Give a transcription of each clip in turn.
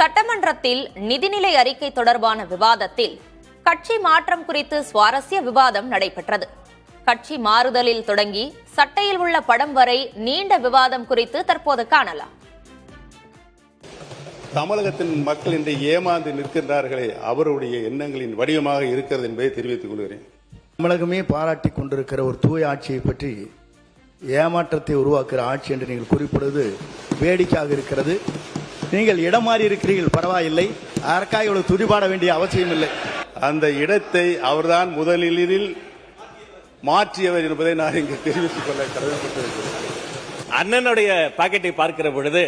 சட்டமன்றத்தில் நிதிநிலை அறிக்கை தொடர்பான விவாதத்தில் கட்சி மாற்றம் குறித்து சுவாரஸ்ய விவாதம் நடைபெற்றது. கட்சி மாறுதலில் தொடங்கி சட்டையில் உள்ள படம் வரை நீண்ட விவாதம் குறித்து தற்போது காணலாம். தமிழகத்தின் மக்கள் இன்று ஏமாந்து நிற்கின்றார்களே, அவருடைய எண்ணங்களின் வடிவமாக இருக்கிறது என்பதை தெரிவித்துக் கொள்கிறேன். தமிழகமே பாராட்டி கொண்டிருக்கிற ஒரு தூய ஆட்சியை பற்றி ஏமாற்றத்தை உருவாக்குகிற ஆட்சி என்று நீங்கள் குறிப்பிடுவது வேடிக்கையாக இருக்கிறது. நீங்கள் இடம் மாறி இருக்கிறீர்கள், பரவாயில்லை, அதற்காக இவ்வளவு துடிபாட வேண்டிய அவசியம் இல்லை. அந்த இடத்தை அவர்தான் முதலில் மாற்றியவர் என்பதை நான் இங்கு தெரிவித்துக் கொள்ள கடமைப்பட்டிருக்கிறேன். அண்ணனுடைய பாக்கெட்டை பார்க்கிற பொழுது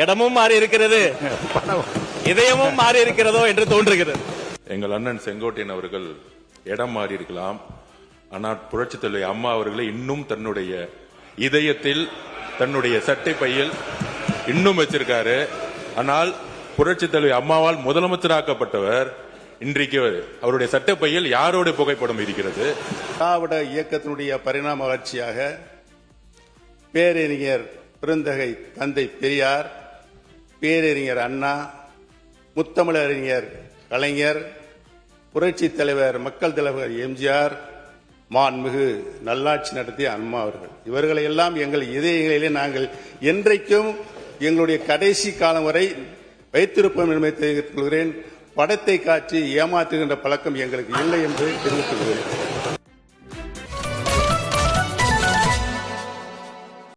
இடமும் மாறி இருக்கிறது, இதயமும் மாறி இருக்கிறதோ என்று தோன்றுகிறது. எங்கள் அண்ணன் செங்கோட்டையன் அவர்கள் இடம் மாறி இருக்கலாம், ஆனால் புரட்சித் தலைவி அம்மா அவர்களை இன்னும் தன்னுடைய இதயத்தில், தன்னுடைய சட்டை பையில் இன்னும் வச்சிருக்காரு. ஆனால் புரட்சித் தலைவி அம்மாவால் முதலமைச்சராக்கப்பட்டவர் இன்றைக்கு அவருடைய சட்டப்பையில் யாரோட புகைப்படம் இருக்கிறது? திராவிட இயக்கத்தினுடைய பரிணாம வளர்ச்சியாக பேரறிஞர் பெருந்தகை தந்தை பெரியார், பேரறிஞர் அண்ணா, முத்தமிழறிஞர் கலைஞர், புரட்சி தலைவர் மக்கள் தலைவர் எம்ஜிஆர், மாண்புமிகு நல்லாட்சி நடத்திய அம்மா அவர்கள், இவர்களை எல்லாம் எங்கள் இதயங்களிலே நாங்கள் என்றைக்கும் எங்களுடைய கடைசி காலம் வரை வைத்திருப்போம் என்பதை தெரிவித்துக் கொள்கிறேன். படத்தை காட்சி ஏமாற்றுகின்ற பழக்கம் எங்களுக்கு இல்லை என்று தெரிவித்துக் கொள்கிறேன்.